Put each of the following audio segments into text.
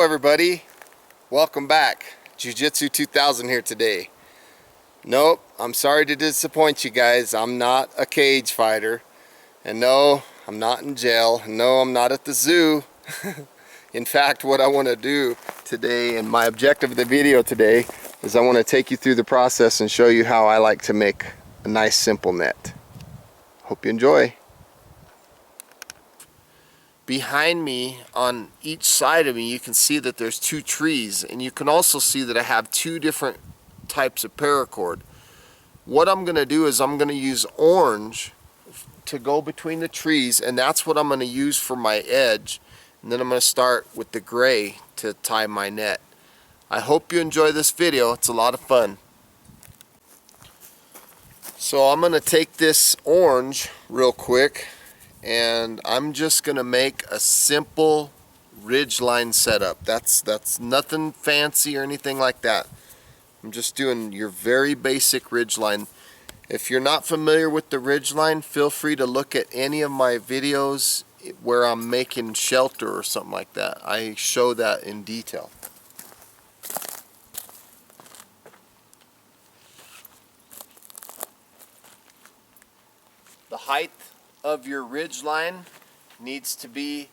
everybody, welcome back. Jiu-Jitsu 2000 here today. Nope, I'm sorry to disappoint you guys. I'm not a cage fighter, and no, I'm not in jail. No, I'm not at the zoo. In fact, what I want to do today, and my objective of the video today, is I want to take you through the process and show you how I like to make a nice simple net. Hope you enjoy. Behind me, on each side of me, you can see that there's two trees, and you can also see that I have two different types of paracord. What I'm going to do is I'm going to use orange to go between the trees, and that's what I'm going to use for my edge. And then I'm going to start with the gray to tie my net. I hope you enjoy this video. It's a lot of fun. So I'm going to take this orange real quick, and I'm just going to make a simple ridgeline setup. That's nothing fancy or anything like that. I'm just doing your very basic ridgeline. If you're not familiar with the ridgeline, feel free to look at any of my videos where I'm making shelter or something like that. I show that in detail. The height of your ridge line needs to be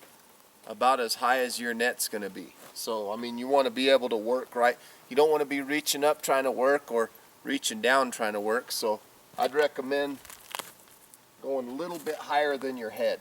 about as high as your net's going to be. So, I mean, you want to be able to work right. You don't want to be reaching up trying to work or reaching down trying to work. So, I'd recommend going a little bit higher than your head.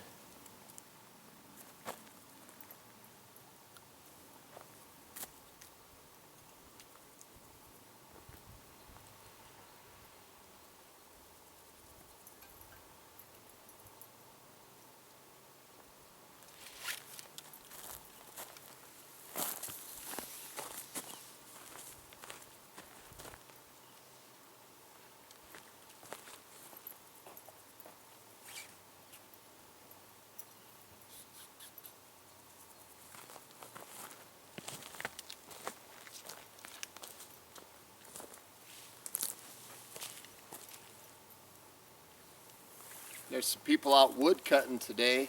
There's some people out wood cutting today,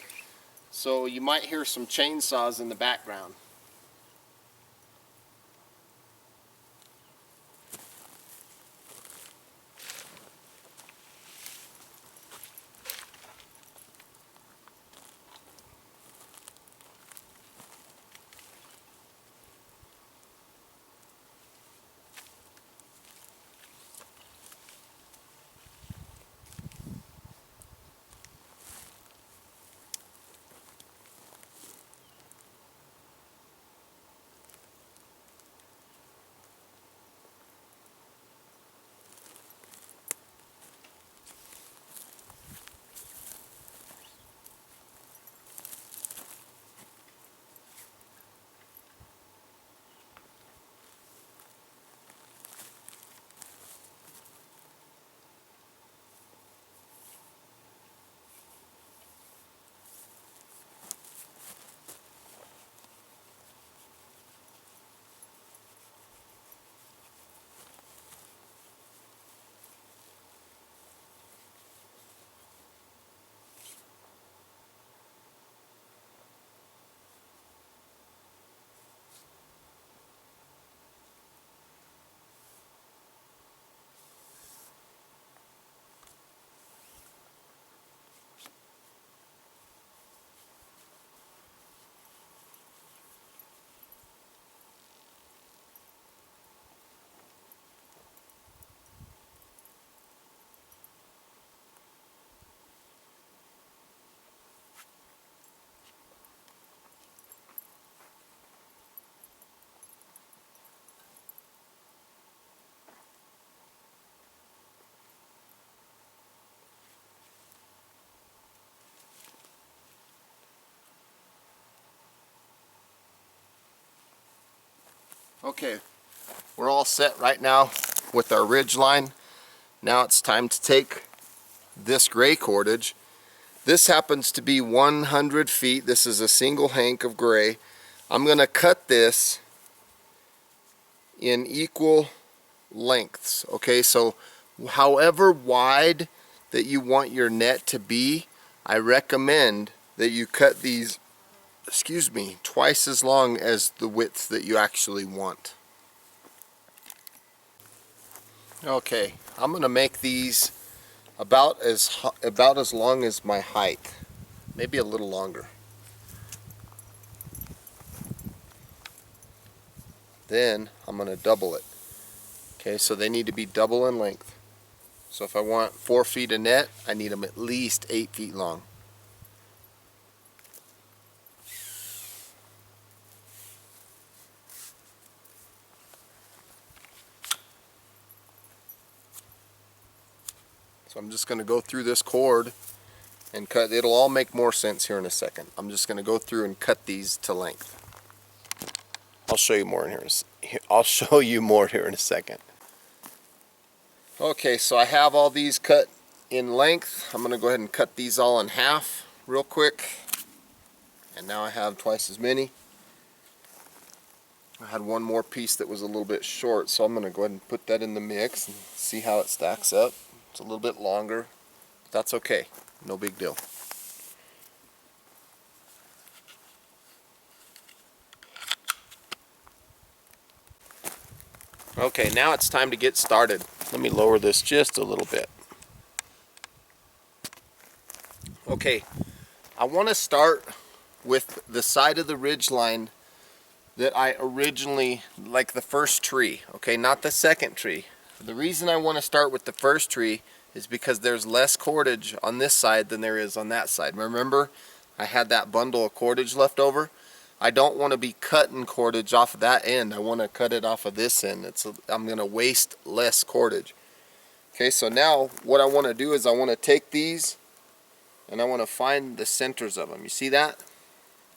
so you might hear some chainsaws in the background. Okay, we're all set right now with our ridge line. Now it's time to take this gray cordage. This happens to be 100 feet. This is a single hank of gray. I'm going to cut this in equal lengths. Okay, so however wide that you want your net to be, I recommend that you cut these excuse me, twice as long as the width that you actually want. Okay, I'm going to make these about as long as my height, maybe a little longer. Then I'm going to double it. Okay, so they need to be double in length. So if I want 4 feet of net, I need them at least 8 feet long. So I'm just going to go through this cord and cut. It'll all make more sense here in a second. I'm just going to go through and cut these to length. I'll show you more in here. I'll show you more here in a second. Okay, so I have all these cut in length. I'm going to go ahead and cut these all in half real quick. And now I have twice as many. I had one more piece that was a little bit short, so I'm going to go ahead and put that in the mix and see how it stacks up. It's a little bit longer, but that's okay. No big deal. Okay, now it's time to get started. Let me lower this just a little bit. Okay, I want to start with the side of the ridge line that I originally, like the first tree, okay, not the second tree. The reason I want to start with the first tree is because there's less cordage on this side than there is on that side. Remember, I had that bundle of cordage left over? I don't want to be cutting cordage off of that end. I want to cut it off of this end. I'm going to waste less cordage. Okay, so now what I want to do is I want to take these and I want to find the centers of them. You see that?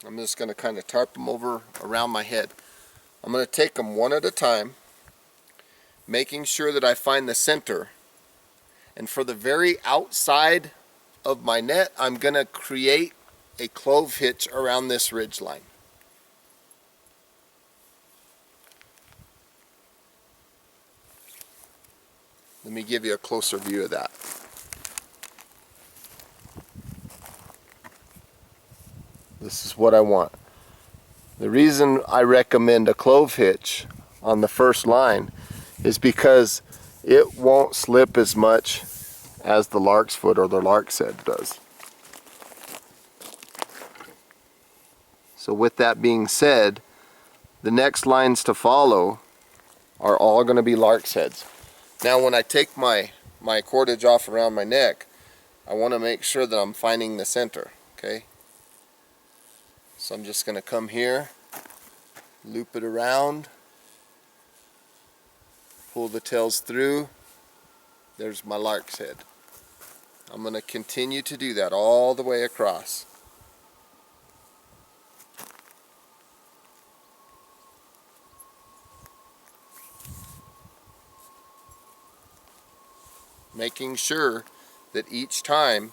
I'm just going to kind of tarp them over around my head. I'm going to take them one at a time, making sure that I find the center. And for the very outside of my net, I'm going to create a clove hitch around this ridge line. Let me give you a closer view of that. This is what I want. The reason I recommend a clove hitch on the first line is because it won't slip as much as the lark's foot or the lark's head does. So with that being said, the next lines to follow are all going to be lark's heads. Now when I take my cordage off around my neck, I want to make sure that I'm finding the center, okay? So I'm just going to come here, loop it around, pull the tails through. There's my lark's head. I'm going to continue to do that all the way across. Making sure that each time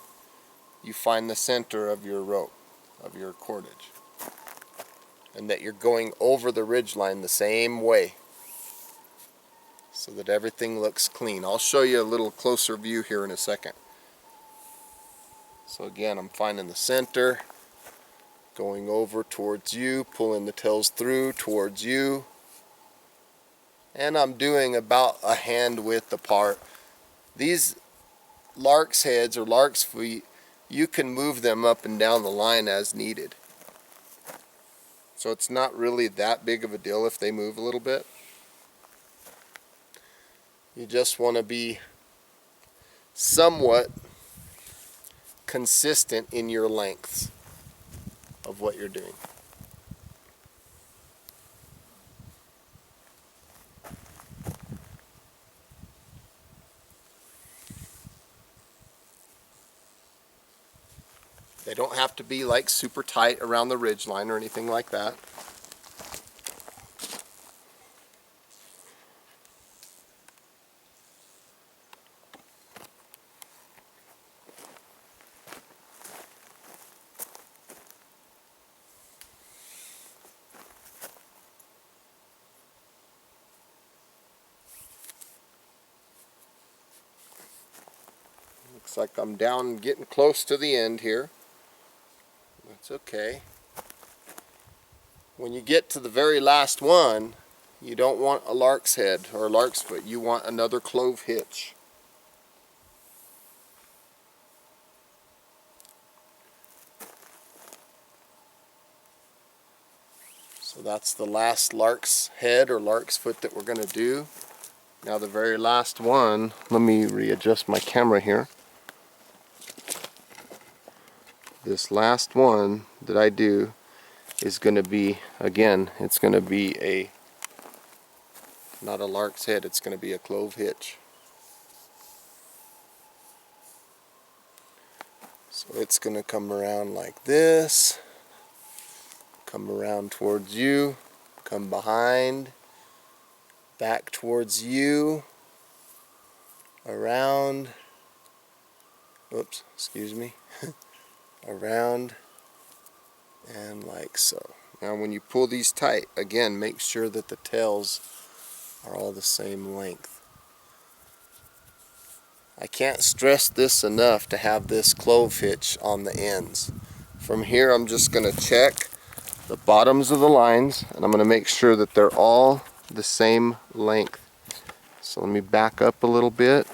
you find the center of your rope, of your cordage, and that you're going over the ridge line the same way so that everything looks clean. I'll show you a little closer view here in a second. So again, I'm finding the center, going over towards you, pulling the tails through towards you, and I'm doing about a hand width apart. These lark's heads or lark's feet, you can move them up and down the line as needed. So it's not really that big of a deal if they move a little bit. You just want to be somewhat consistent in your lengths of what you're doing. They don't have to be like super tight around the ridge line or anything like that. Looks like I'm down getting close to the end here. That's okay. When you get to the very last one, you don't want a lark's head or a lark's foot. You want another clove hitch. So that's the last lark's head or lark's foot that we're going to do. Now the very last one, let me readjust my camera here. This last one that I do is going to be, again, it's going to be not a lark's head, it's going to be a clove hitch. So it's going to come around like this, come around towards you, come behind, back towards you, around, oops, excuse me, around, and like so. Now when you pull these tight, again, make sure that the tails are all the same length. I can't stress this enough to have this clove hitch on the ends. From here I'm just going to check the bottoms of the lines, and I'm going to make sure that they're all the same length. So let me back up a little bit.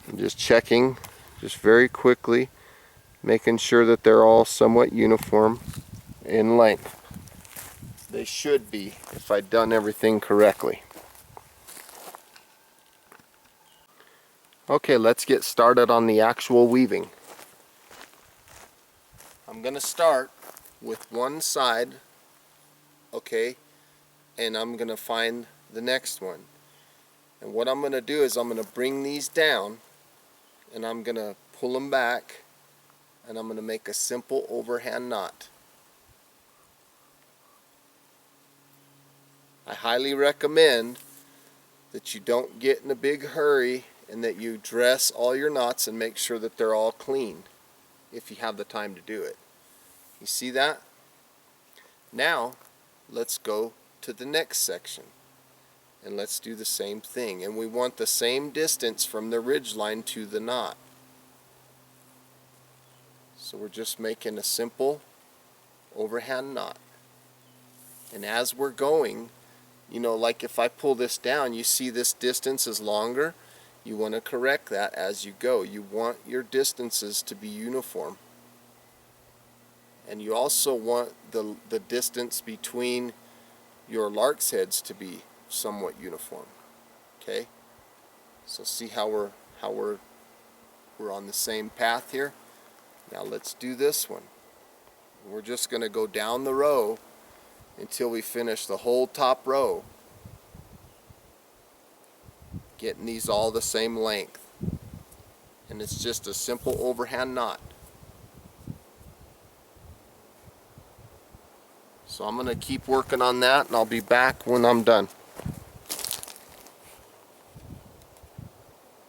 I'm just checking, just very quickly, making sure that they're all somewhat uniform in length. They should be if I'd done everything correctly. Okay, let's get started on the actual weaving. I'm going to start with one side, okay, and I'm going to find the next one. And what I'm going to do is I'm going to bring these down, and I'm going to pull them back, and I'm going to make a simple overhand knot. I highly recommend that you don't get in a big hurry and that you dress all your knots and make sure that they're all clean if you have the time to do it. You see that? Now let's go to the next section and let's do the same thing, and we want the same distance from the ridge line to the knot. So we're just making a simple overhand knot, and as we're going, you know, like if I pull this down, you see this distance is longer. You want to correct that as you go. You want your distances to be uniform. And you also want the distance between your lark's heads to be somewhat uniform. Okay? So see how we're on the same path here? Now let's do this one. We're just going to go down the row until we finish the whole top row, getting these all the same length. And it's just a simple overhand knot. So I'm going to keep working on that, and I'll be back when I'm done.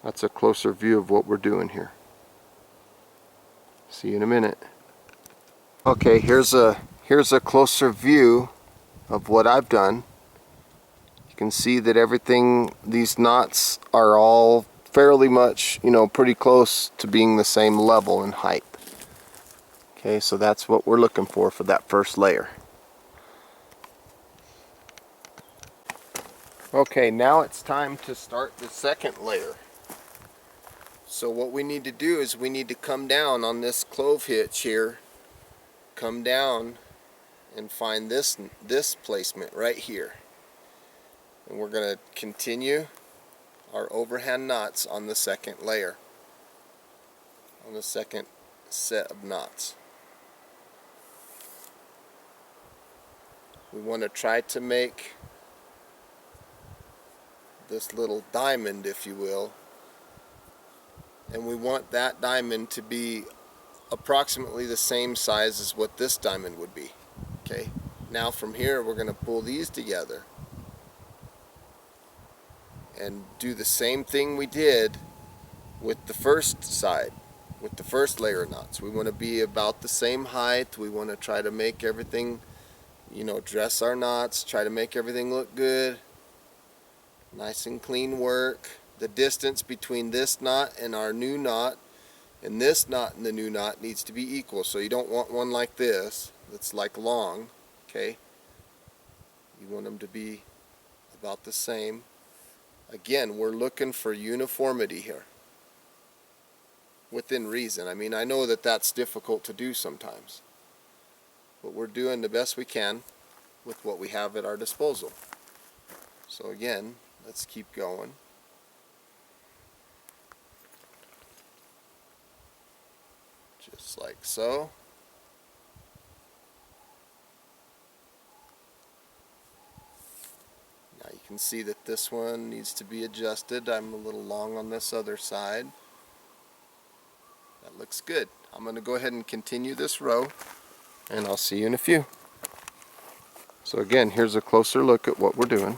That's a closer view of what we're doing here. See you in a minute. Okay, here's a closer view of what I've done. You can see that everything, these knots are all fairly much, you know, pretty close to being the same level in height. Okay, so that's what we're looking for that first layer. Okay, now it's time to start the second layer. So what we need to do is we need to come down on this clove hitch here, come down and find this placement right here. And we're going to continue our overhand knots on the second layer, on the second set of knots. We want to try to make this little diamond, if you will, and we want that diamond to be approximately the same size as what this diamond would be. Okay, now from here we're going to pull these together and do the same thing we did with the first side, with the first layer of knots. We want to be about the same height. We want to try to make everything, you know, dress our knots, try to make everything look good, nice and clean work. The distance between this knot and our new knot, and this knot and the new knot, needs to be equal. So you don't want one like this that's like long, okay? You want them to be about the same. Again, we're looking for uniformity here, within reason. I mean, I know that that's difficult to do sometimes, but we're doing the best we can with what we have at our disposal. So again, let's keep going. Just like so. Now you can see that this one needs to be adjusted. I'm a little long on this other side. That looks good. I'm going to go ahead and continue this row, and I'll see you in a few. So again, here's a closer look at what we're doing.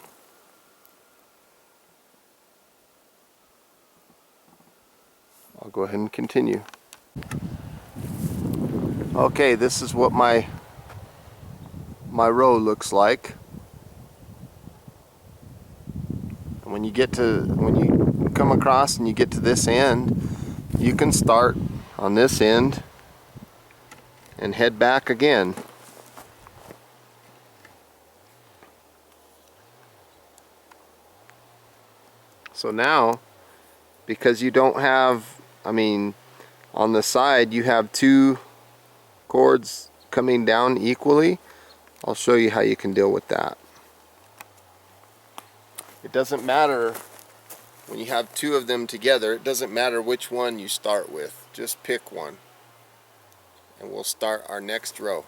I'll go ahead and continue. Okay, this is what my row looks like. And when you come across and you get to this end, you can start on this end and head back again. So now, because you don't have, I mean, on the side you have two cords coming down equally, I'll show you how you can deal with that. It doesn't matter when you have two of them together, it doesn't matter which one you start with. Just pick one and we'll start our next row.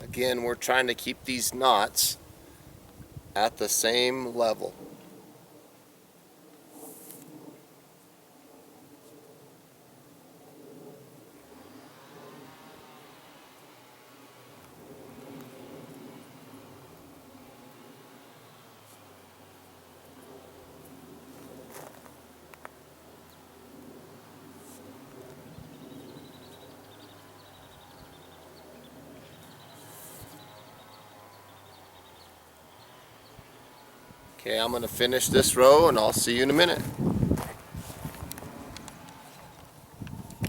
Again, we're trying to keep these knots at the same level. Okay, I'm going to finish this row and I'll see you in a minute.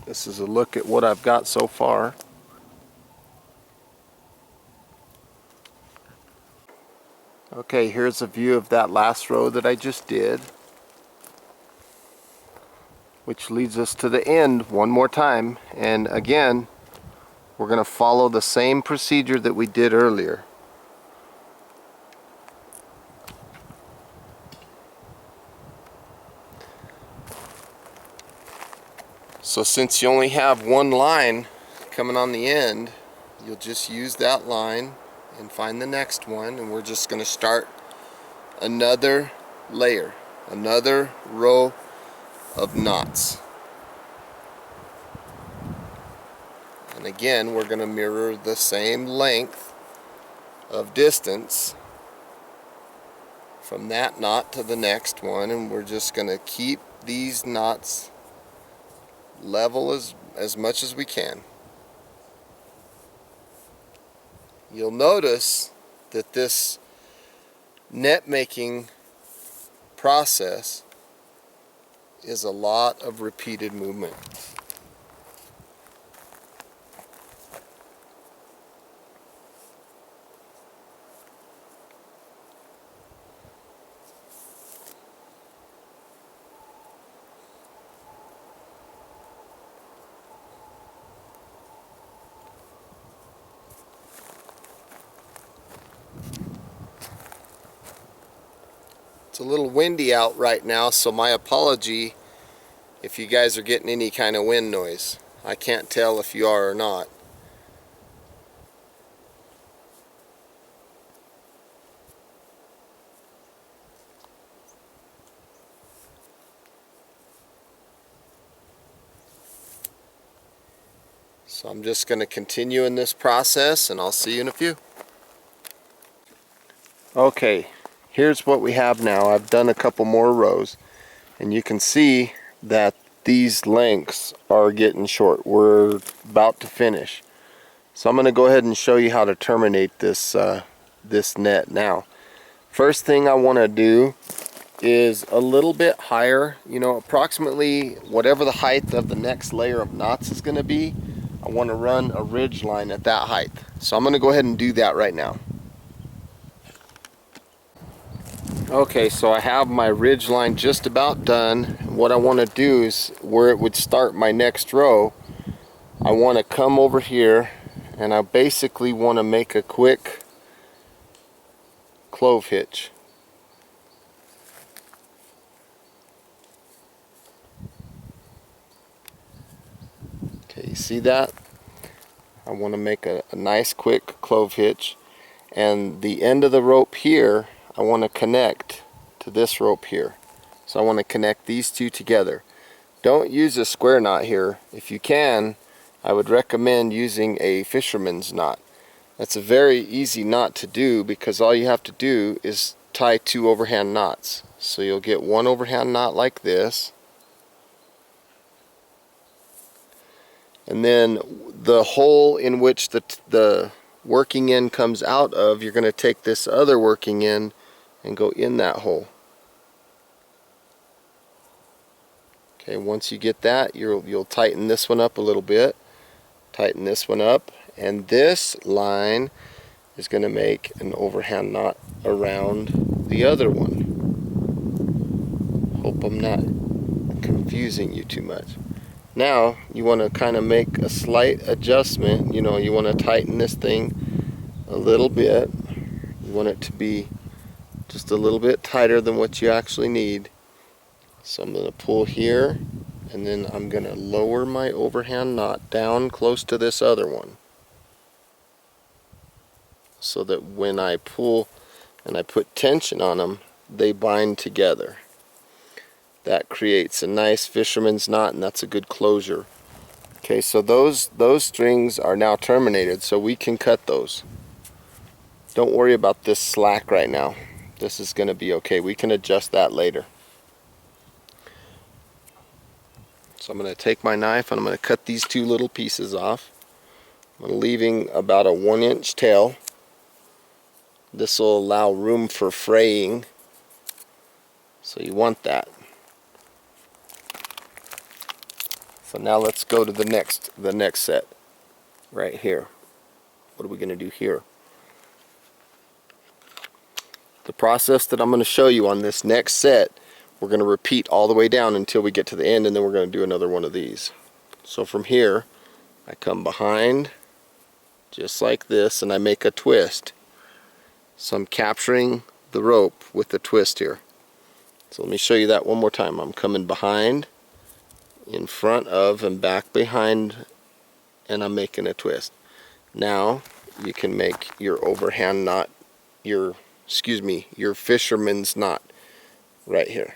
This is a look at what I've got so far. Okay, here's a view of that last row that I just did, which leads us to the end one more time. And again, we're going to follow the same procedure that we did earlier. So since you only have one line coming on the end, you'll just use that line and find the next one, and we're just going to start another layer, another row of knots. And again, we're going to mirror the same length of distance from that knot to the next one, and we're just going to keep these knots level as much as we can. You'll notice that this net making process is a lot of repeated movement. It's a little windy out right now, so my apology if you guys are getting any kind of wind noise. I can't tell if you are or not. So I'm just going to continue in this process, and I'll see you in a few. Okay, here's what we have now. I've done a couple more rows, and you can see that these lengths are getting short. We're about to finish. So I'm going to go ahead and show you how to terminate this this net now. First thing I want to do is a little bit higher, approximately whatever the height of the next layer of knots is going to be. I want to run a ridge line at that height. So I'm going to go ahead and do that right now. Okay, so I have my ridge line just about done. What I want to do is where it would start my next row, I want to come over here and I basically want to make a quick clove hitch. Okay, you see that? I want to make a nice quick clove hitch, and the end of the rope here I want to connect to this rope here. So I want to connect these two together. Don't use a square knot here. If you can, I would recommend using a fisherman's knot. That's a very easy knot to do because all you have to do is tie 2 overhand knots. So you'll get 1 overhand knot like this, and then the hole in which the working end comes out of, you're going to take this other working end and go in that hole. Okay, once you get that, you'll tighten this one up a little bit, tighten this one up, and this line is going to make an overhand knot around the other one. Hope I'm not confusing you too much. Now you want to kind of make a slight adjustment. You want to tighten this thing a little bit. You want it to be just a little bit tighter than what you actually need. So I'm going to pull here, and then I'm going to lower my overhand knot down close to this other one, so that when I pull and I put tension on them, they bind together. That creates a nice fisherman's knot, and that's a good closure. Okay, so those strings are now terminated, so we can cut those. Don't worry about this slack right now. This is going to be okay. We can adjust that later. So I'm going to take my knife and I'm going to cut these 2 little pieces off. I'm leaving about a 1-inch tail. This will allow room for fraying, so you want that. So now let's go to the next set right here. What are we going to do here? The process that I'm going to show you on this next set, we're going to repeat all the way down until we get to the end, and then we're going to do another one of these. So from here, I come behind just like this, and I make a twist. So I'm capturing the rope with the twist here. So let me show you that one more time. I'm coming behind, in front of, and back behind, and I'm making a twist. Now you can make your overhand knot, your fisherman's knot right here.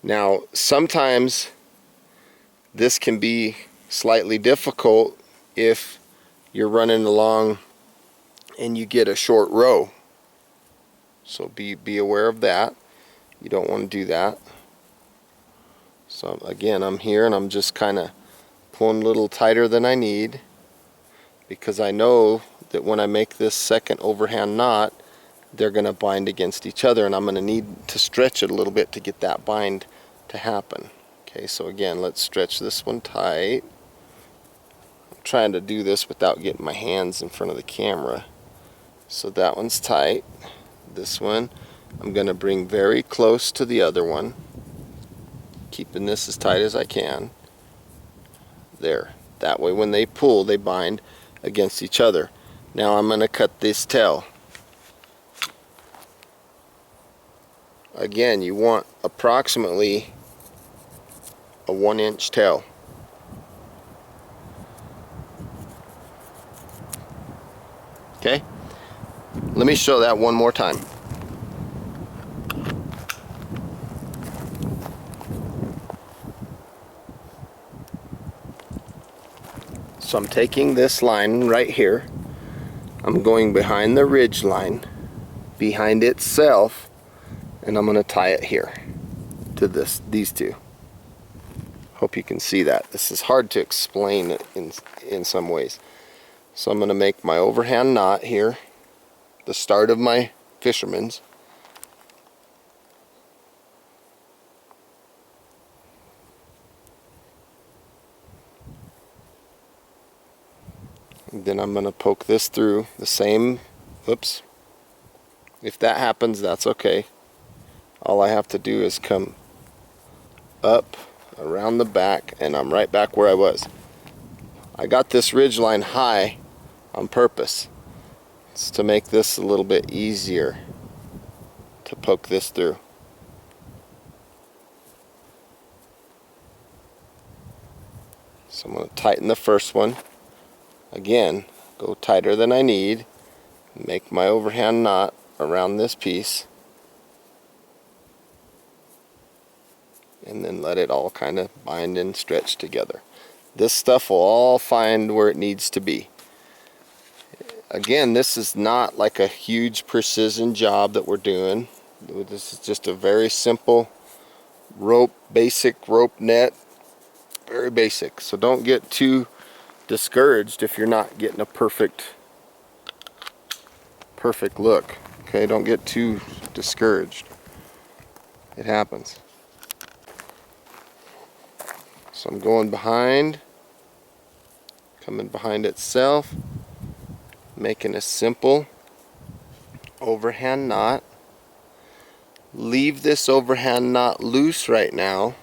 Now sometimes this can be slightly difficult if you're running along and you get a short row. So be aware of that. You don't want to do that. So again, I'm here and I'm just kind of pulling a little tighter than I need, because I know that when I make this second overhand knot, they're going to bind against each other, and I'm going to need to stretch it a little bit to get that bind to happen. Okay, so again, let's stretch this one tight. I'm trying to do this without getting my hands in front of the camera. So that one's tight. This one I'm going to bring very close to the other one, keeping this as tight as I can. There. That way when they pull, they bind against each other. Now I'm going to cut this tail. Again, you want approximately a 1-inch tail. Okay? Let me show that one more time. So I'm taking this line right here, I'm going behind the ridge line, behind itself, and I'm going to tie it here to these two. Hope you can see that. This is hard to explain in some ways. So I'm going to make my overhand knot here, the start of my fisherman's. And then I'm going to poke this through the same, whoops. If that happens, that's okay. All I have to do is come up around the back and I'm right back where I was. I got this ridge line high on purpose. It's to make this a little bit easier to poke this through. So I'm going to tighten the first one. Again, go tighter than I need. Make my overhand knot around this piece. And then let it all kind of bind and stretch together. This stuff will all find where it needs to be. Again, this is not like a huge precision job that we're doing. This is just a very simple rope, basic rope net. Very basic. So don't get too discouraged if you're not getting a perfect look. Okay, don't get too discouraged. It happens. So I'm going behind, coming behind itself, making a simple overhand knot. Leave this overhand knot loose right now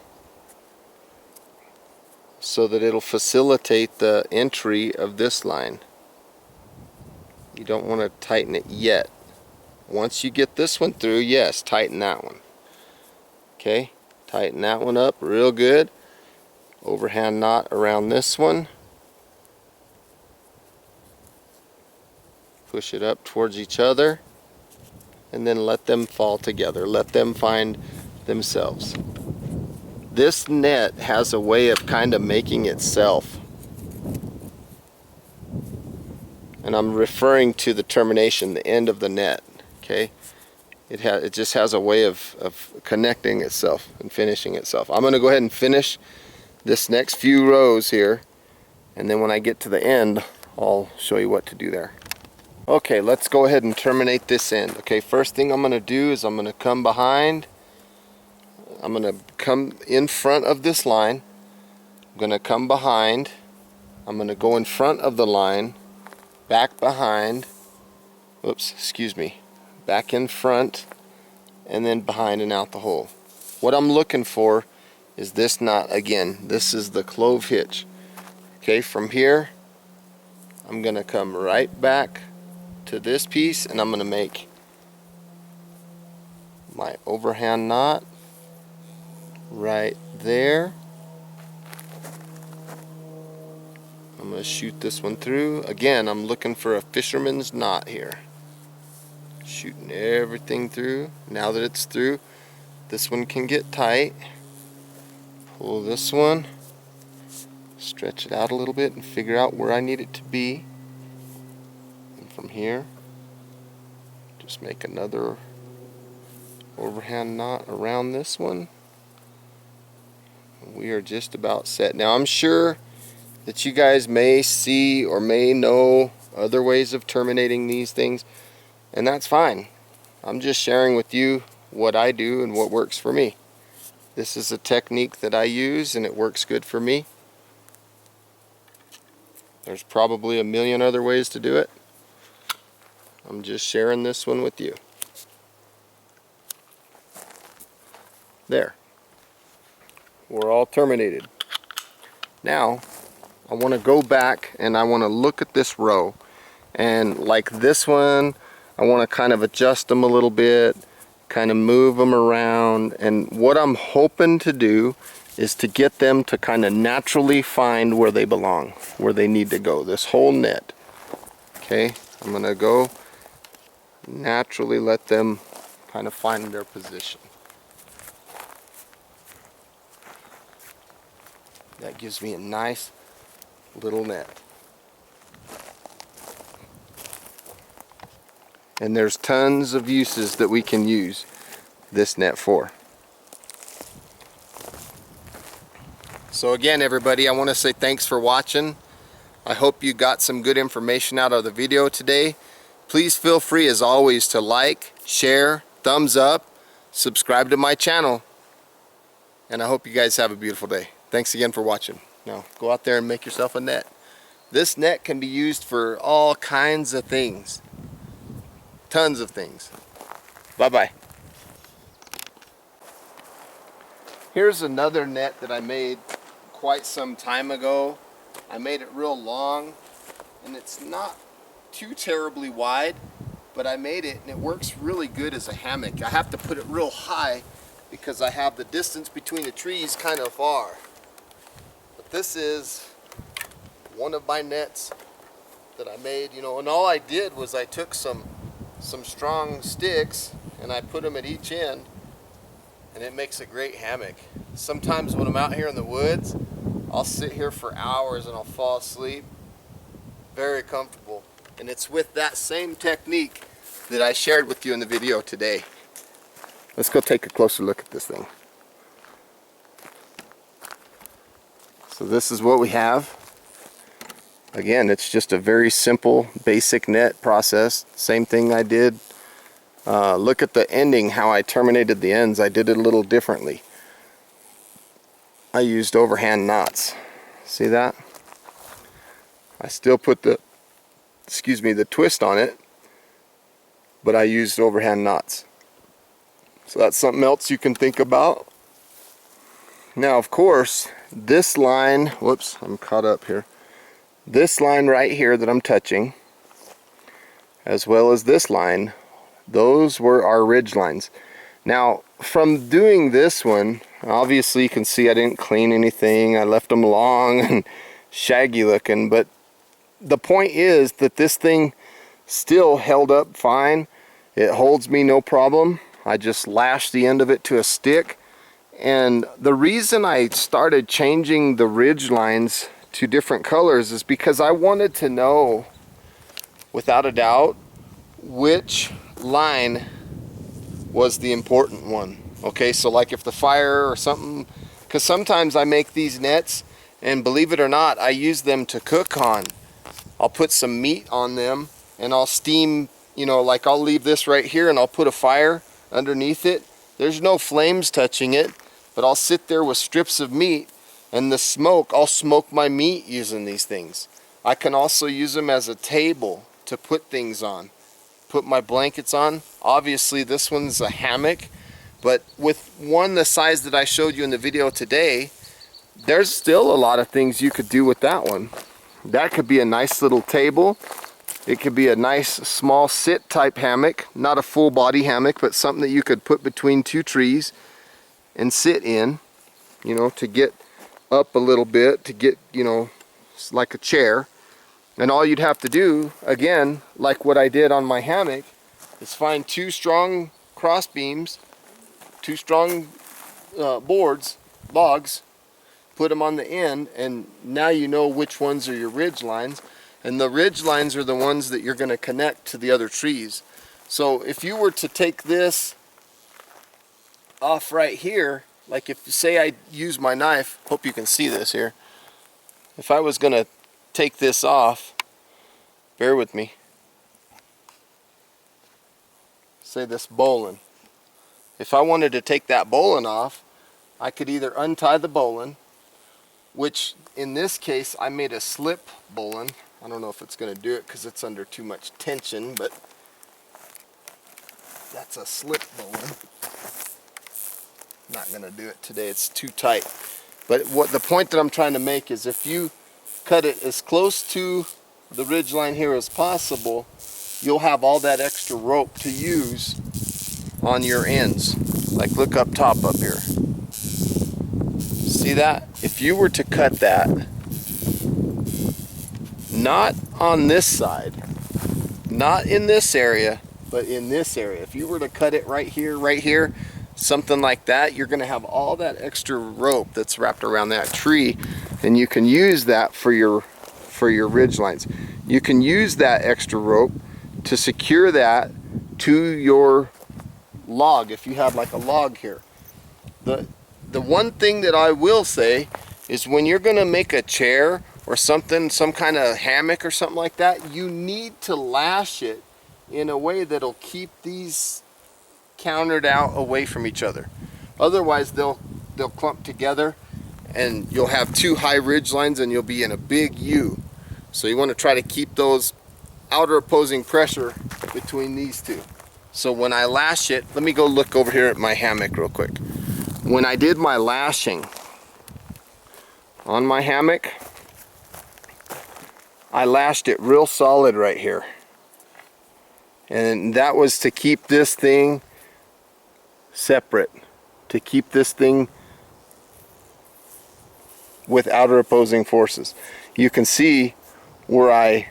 so that it'll facilitate the entry of this line. You don't want to tighten it yet. Once you get this one through, yes, tighten that one. Okay, tighten that one up real good. Overhand knot around this one. Push it up towards each other and then let them fall together. Let them find themselves. This net has a way of kind of making itself. And I'm referring to the termination, the end of the net. Okay? It just has a way of connecting itself and finishing itself. I'm going to go ahead and finish this next few rows here, and then when I get to the end, I'll show you what to do there. Okay, let's go ahead and terminate this end. Okay, first thing I'm going to do is I'm going to come behind. I'm going to come in front of this line. I'm going to come behind. I'm going to go in front of the line, back behind. Oops, excuse me. Back in front, and then behind and out the hole. What I'm looking for is this knot again. This is the clove hitch. Okay, from here, I'm going to come right back to this piece, and I'm going to make my overhand knot right there. I'm going to shoot this one through. Again, I'm looking for a fisherman's knot here. Shooting everything through. Now that it's through, this one can get tight. Pull this one, stretch it out a little bit and figure out where I need it to be. And from here, just make another overhand knot around this one. We are just about set. Now I'm sure that you guys may see or may know other ways of terminating these things, and that's fine. I'm just sharing with you what I do and what works for me. This is a technique that I use and it works good for me. There's probably a million other ways to do it. I'm just sharing this one with you. There. We're all terminated. Now, I want to go back and I want to look at this row. And like this one, I want to kind of adjust them a little bit, kind of move them around. And what I'm hoping to do is to get them to kind of naturally find where they belong, where they need to go, this whole net. Okay, I'm going to go naturally let them kind of find their position. That gives me a nice little net. And there's tons of uses that we can use this net for. So again, everybody, I want to say thanks for watching. I hope you got some good information out of the video today. Please feel free, as always, to like, share, thumbs up, subscribe to my channel, and I hope you guys have a beautiful day. Thanks again for watching. Now, go out there and make yourself a net. This net can be used for all kinds of things. Tons of things. Bye-bye. Here's another net that I made quite some time ago. I made it real long, and it's not too terribly wide, but I made it and it works really good as a hammock. I have to put it real high because I have the distance between the trees kind of far. But this is one of my nets that I made, you know, and all I did was I took some strong sticks and I put them at each end, and it makes a great hammock. Sometimes when I'm out here in the woods, I'll sit here for hours and I'll fall asleep. Very comfortable. And it's with that same technique that I shared with you in the video today. Let's go take a closer look at this thing. So this is what we have. Again, it's just a very simple, basic net process. Same thing I did. Look at the ending, how I terminated the ends. I did it a little differently. I used overhand knots. See that? I still put the twist on it, but I used overhand knots. So that's something else you can think about. Now, of course, this line, whoops, I'm caught up here. This line right here that I'm touching, as well as this line, those were our ridge lines. Now, from doing this one, obviously you can see I didn't clean anything. I left them long and shaggy looking, but the point is that this thing still held up fine. It holds me no problem. I just lashed the end of it to a stick. And the reason I started changing the ridge lines to different colors is because I wanted to know, without a doubt, which line was the important one. Okay, so like if the fire or something, because sometimes I make these nets, and believe it or not, I use them to cook on. I'll put some meat on them and I'll steam, you know, like I'll leave this right here and I'll put a fire underneath it. There's no flames touching it, but I'll sit there with strips of meat, and the smoke, I'll smoke my meat using these things. I can also use them as a table to put things on. Put my blankets on. Obviously this one's a hammock, but with one the size that I showed you in the video today, there's still a lot of things you could do with that one. That could be a nice little table. It could be a nice small sit type hammock, not a full body hammock, but something that you could put between two trees and sit in, you know, to get up a little bit, to get, you know, like a chair. And all you'd have to do, again, like what I did on my hammock, is find two strong cross beams, two strong logs, put them on the end, and now you know which ones are your ridge lines. And the ridge lines are the ones that you're going to connect to the other trees. So if you were to take this off right here, like if say I use my knife, hope you can see this here. If I was going to take this off, bear with me. Say this bowline. If I wanted to take that bowline off, I could either untie the bowline, which in this case I made a slip bowline. I don't know if it's going to do it because it's under too much tension, but that's a slip bowline. Not going to do it today, it's too tight. But what the point that I'm trying to make is, if you cut it as close to the ridge line here as possible, you'll have all that extra rope to use on your ends. Like look up top up here. See that? If you were to cut that, not on this side, not in this area, but in this area, if you were to cut it right here, something like that, you're going to have all that extra rope that's wrapped around that tree, and you can use that for your ridge lines. You can use that extra rope to secure that to your log if you have like a log here. The one thing that I will say is when you're gonna make a chair or something, some kind of hammock or something like that, you need to lash it in a way that'll keep these countered out away from each other. Otherwise they'll clump together and you'll have two high ridge lines and you'll be in a big U. So you want to try to keep those outer opposing pressure between these two. So when I lash it, let me go look over here at my hammock real quick. When I did my lashing on my hammock, I lashed it real solid right here. And that was to keep this thing separate, to keep this thing with outer opposing forces. You can see where I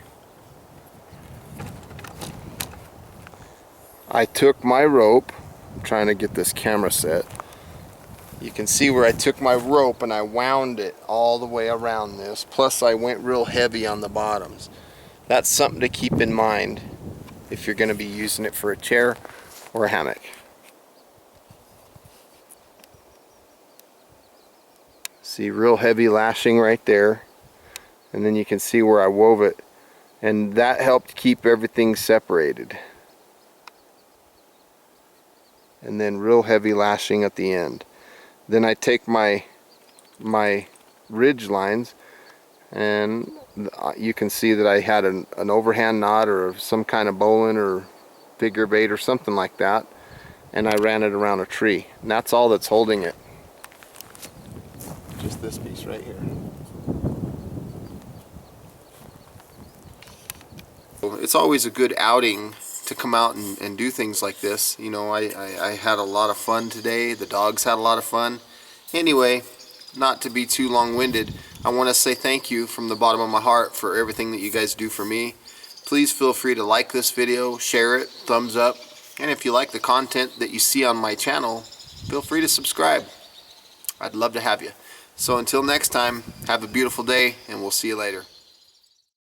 took my rope. I'm trying to get this camera set. You can see where I took my rope and I wound it all the way around this. Plus I went real heavy on the bottoms. That's something to keep in mind if you're going to be using it for a chair or a hammock. See, real heavy lashing right there. And then you can see where I wove it. And that helped keep everything separated. And then real heavy lashing at the end. Then I take my ridge lines and you can see that I had an overhand knot or some kind of bowline or figure bait or something like that, and I ran it around a tree, and that's all that's holding it. Just this piece right here. It's always a good outing to come out and do things like this. You know, I had a lot of fun today. The dogs had a lot of fun. Anyway, not to be too long-winded, I want to say thank you from the bottom of my heart for everything that you guys do for me. Please feel free to like this video, share it, thumbs up, and if you like the content that you see on my channel, feel free to subscribe. I'd love to have you. So until next time, have a beautiful day, and we'll see you later.